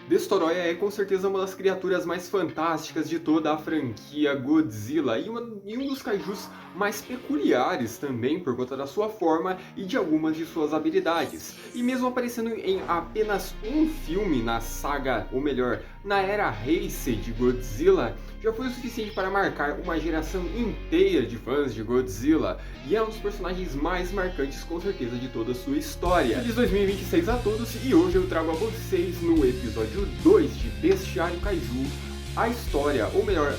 Destoroyah é com certeza uma das criaturas mais fantásticas de toda a franquia Godzilla e um dos kaijus mais peculiares também por conta da sua forma e de algumas de suas habilidades. E mesmo aparecendo em apenas um filme na saga, ou melhor, na era Heisei de Godzilla, já foi o suficiente para marcar uma geração inteira de fãs de Godzilla e é um dos personagens mais marcantes com certeza de toda a sua história. Feliz 2026 a todos e hoje eu trago a vocês no episódio 2 de Bestiário Kaiju a história, ou melhor,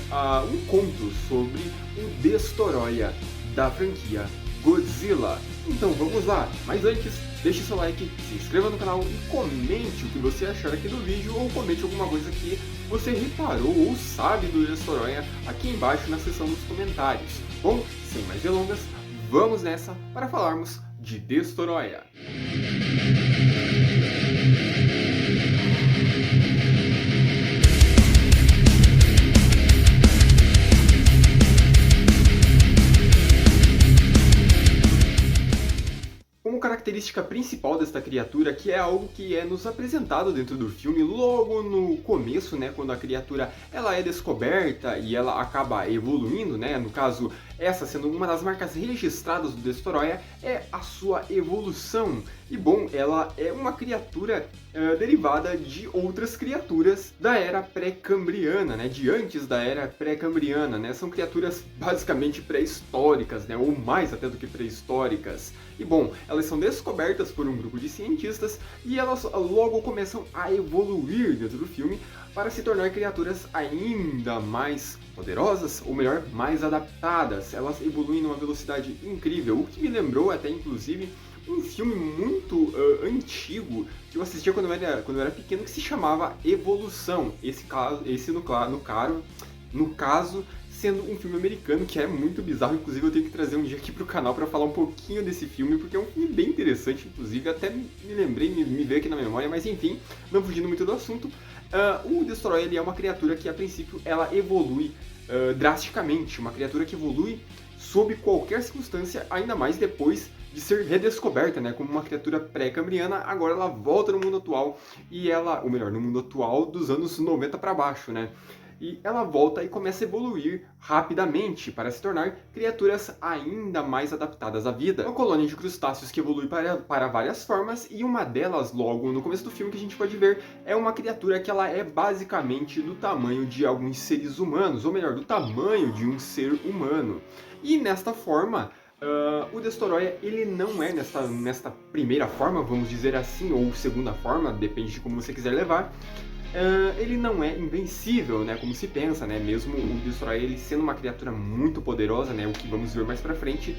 um conto sobre o Destoroyah da franquia Godzilla. Então vamos lá, mas antes, deixe seu like, se inscreva no canal e comente o que você achar aqui do vídeo ou comente alguma coisa que você reparou ou sabe do Destoroyah aqui embaixo na seção dos comentários. Bom, sem mais delongas, vamos nessa para falarmos de Destoroyah. Característica principal desta criatura, que é algo que é nos apresentado dentro do filme logo no começo, né, quando a criatura ela é descoberta e ela acaba evoluindo, né, no caso essa sendo uma das marcas registradas do Destoroyah, é a sua evolução. E bom, ela é uma criatura derivada de outras criaturas da era pré-cambriana, né, de antes da era pré-cambriana, né, são criaturas basicamente pré-históricas, né, ou mais até do que pré-históricas. E bom, elas são descobertas por um grupo de cientistas e elas logo começam a evoluir dentro do filme para se tornar criaturas ainda mais poderosas, ou melhor, mais adaptadas. Elas evoluem numa velocidade incrível, o que me lembrou até inclusive um filme muito antigo que eu assistia quando eu era pequeno, que se chamava Evolução. No caso, sendo um filme americano, que é muito bizarro. Inclusive eu tenho que trazer um dia aqui pro canal para falar um pouquinho desse filme, porque é um filme bem interessante, inclusive até me lembrei, me veio aqui na memória, mas enfim, não fugindo muito do assunto. O Destoroyah ele é uma criatura que a princípio ela evolui drasticamente, uma criatura que evolui sob qualquer circunstância, ainda mais depois de ser redescoberta, né, como uma criatura pré-cambriana. Agora ela volta no mundo atual e ou melhor, no mundo atual dos anos 90 para baixo, né? E ela volta e começa a evoluir rapidamente para se tornar criaturas ainda mais adaptadas à vida. Uma colônia de crustáceos que evolui para várias formas, e uma delas, logo no começo do filme, que a gente pode ver, é uma criatura que ela é basicamente do tamanho de alguns seres humanos, ou melhor, do tamanho de um ser humano. E nesta forma, o Destoroyah ele não é nesta primeira forma, vamos dizer assim, ou segunda forma, depende de como você quiser levar. Ele não é invencível, né, como se pensa, né, mesmo o Destoroyah ele sendo uma criatura muito poderosa, né, o que vamos ver mais pra frente,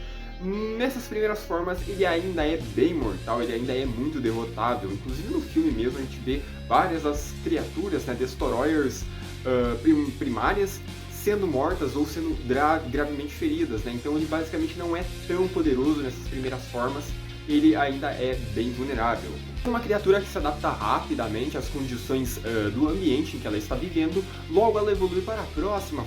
nessas primeiras formas ele ainda é bem mortal, ele ainda é muito derrotável. Inclusive no filme mesmo a gente vê várias das criaturas, né, Destoroyahs primárias sendo mortas ou sendo gravemente feridas, né, então ele basicamente não é tão poderoso nessas primeiras formas, ele ainda é bem vulnerável. É uma criatura que se adapta rapidamente às condições do ambiente em que ela está vivendo, logo ela evolui para a próxima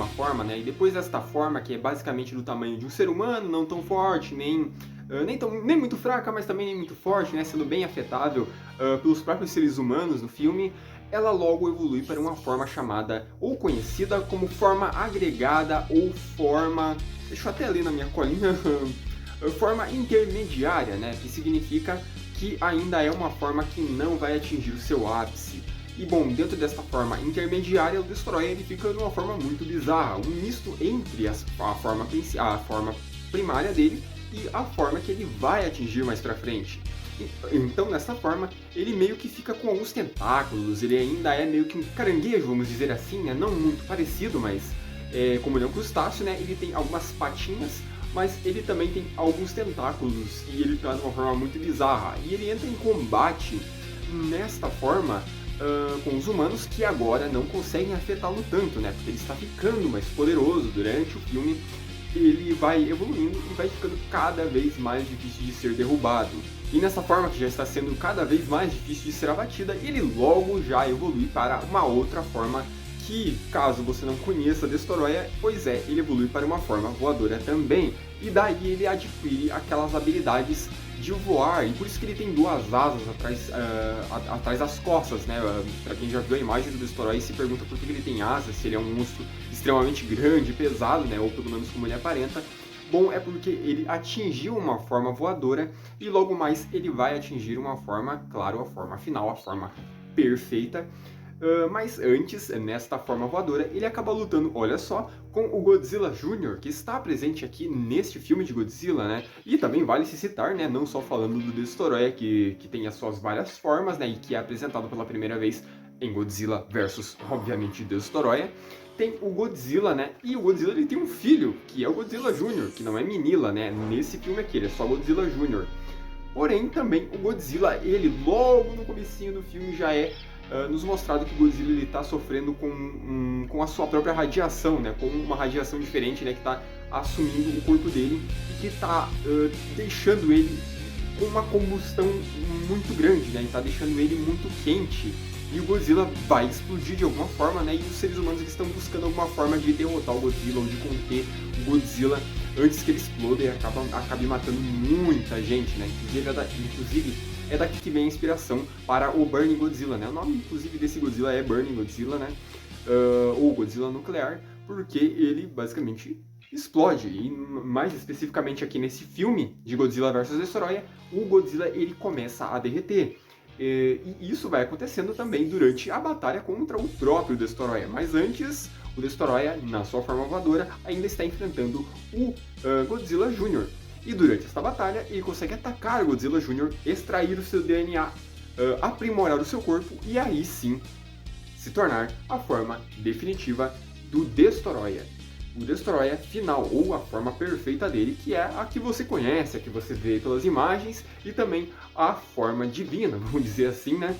forma, né? E depois desta forma, que é basicamente do tamanho de um ser humano, não tão forte, nem muito fraca, mas também nem muito forte, né? Sendo bem afetável pelos próprios seres humanos no filme, ela logo evolui para uma forma chamada, ou conhecida como forma agregada, ou forma... Deixa eu até ler na minha colinha... forma intermediária, né, que significa que ainda é uma forma que não vai atingir o seu ápice. E bom, dentro dessa forma intermediária, o Destoroyah ele fica numa forma muito bizarra, um misto entre a forma primária dele e a forma que ele vai atingir mais pra frente. Então, nessa forma, ele meio que fica com alguns tentáculos, ele ainda é meio que um caranguejo, vamos dizer assim, né, não muito parecido, mas como ele é um crustáceo, né, ele tem algumas patinhas, mas ele também tem alguns tentáculos e ele tá de uma forma muito bizarra. E ele entra em combate nesta forma com os humanos, que agora não conseguem afetá-lo tanto, né? Porque ele está ficando mais poderoso durante o filme. ele vai evoluindo e vai ficando cada vez mais difícil de ser derrubado. E nessa forma que já está sendo cada vez mais difícil de ser abatida, ele logo já evolui para uma outra forma que, caso você não conheça Destoroyah, pois é, ele evolui para uma forma voadora também. E daí ele adquire aquelas habilidades de voar, e por isso que ele tem duas asas atrás das costas, né? Pra quem já viu a imagem do Destoroyah e se pergunta por que ele tem asas, se ele é um monstro extremamente grande, pesado, né? Ou pelo menos como ele aparenta. Bom, é porque ele atingiu uma forma voadora e logo mais ele vai atingir uma forma, claro, a forma final, a forma perfeita. Mas antes, nesta forma voadora, ele acaba lutando, olha só, com o Godzilla Jr., que está presente aqui neste filme de Godzilla, né? E também vale se citar, né, não só falando do Destoroyah, que tem as suas várias formas, né, e que é apresentado pela primeira vez em Godzilla versus, obviamente, Destoroyah. Tem o Godzilla, né? E o Godzilla ele tem um filho, que é o Godzilla Jr., que não é Minilla, né? Nesse filme aqui, ele é só Godzilla Jr. Porém, também o Godzilla, ele logo no comecinho do filme já é nos mostrado que o Godzilla ele está sofrendo com a sua própria radiação, né? Com uma radiação diferente, né? Que está assumindo o corpo dele e que está deixando ele com uma combustão muito grande, né? Está deixando ele muito quente. E o Godzilla vai explodir de alguma forma, né? E os seres humanos eles estão buscando alguma forma de derrotar o Godzilla ou de conter o Godzilla antes que ele exploda e acabe matando muita gente, né? Inclusive é daqui que vem a inspiração para o Burning Godzilla, né? O nome, inclusive, desse Godzilla é Burning Godzilla, né? Ou Godzilla nuclear, porque ele basicamente explode. E mais especificamente aqui nesse filme de Godzilla vs Destoroyah, o Godzilla ele começa a derreter. E isso vai acontecendo também durante a batalha contra o próprio Destoroyah. Mas antes, o Destoroyah, na sua forma voadora, ainda está enfrentando o Godzilla Jr. E durante esta batalha, ele consegue atacar o Godzilla Jr., extrair o seu DNA, aprimorar o seu corpo e aí sim se tornar a forma definitiva do Destoroyah. O Destoroyah final, ou a forma perfeita dele, que é a que você conhece, a que você vê pelas imagens, e também a forma divina, vamos dizer assim, né?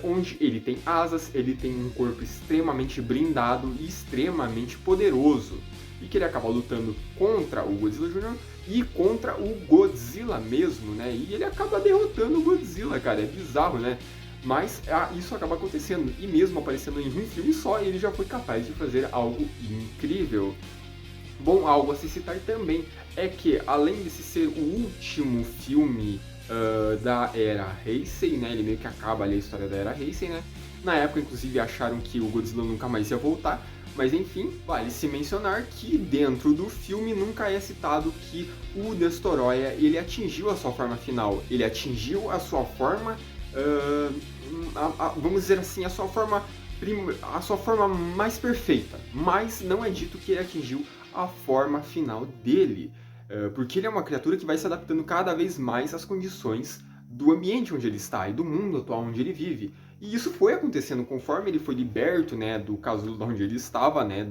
Onde ele tem asas, ele tem um corpo extremamente blindado e extremamente poderoso. E que ele acaba lutando contra o Godzilla Jr. e contra o Godzilla mesmo, né? E ele acaba derrotando o Godzilla, cara, é bizarro, né? Mas isso acaba acontecendo, e mesmo aparecendo em um filme só, ele já foi capaz de fazer algo incrível. Bom, algo a se citar também é que, além de ser o último filme da Era Heisei, né, ele meio que acaba ali a história da Era Heisei, né? Na época, inclusive, acharam que o Godzilla nunca mais ia voltar, mas enfim, vale se mencionar que dentro do filme nunca é citado que o Destoroyah ele atingiu a sua forma final, ele atingiu a sua forma vamos dizer assim, a sua forma mais perfeita, mas não é dito que ele atingiu a forma final dele, porque ele é uma criatura que vai se adaptando cada vez mais às condições do ambiente onde ele está e do mundo atual onde ele vive. E isso foi acontecendo conforme ele foi liberto, né, do casulo onde ele estava, né,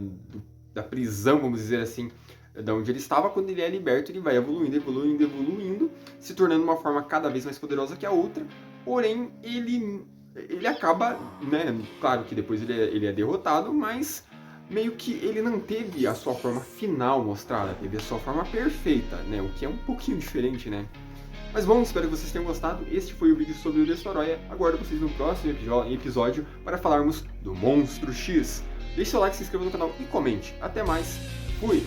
da prisão, vamos dizer assim, da onde ele estava. Quando ele é liberto, ele vai evoluindo, se tornando uma forma cada vez mais poderosa que a outra. Porém, ele acaba, né, claro que depois ele é derrotado, mas meio que ele não teve a sua forma final mostrada, teve a sua forma perfeita, né, o que é um pouquinho diferente, né. Mas bom, espero que vocês tenham gostado. Este foi o vídeo sobre o Destoroyah. Aguardo vocês no próximo episódio para falarmos do Monstro X. Deixe seu like, se inscreva no canal e comente. Até mais. Fui!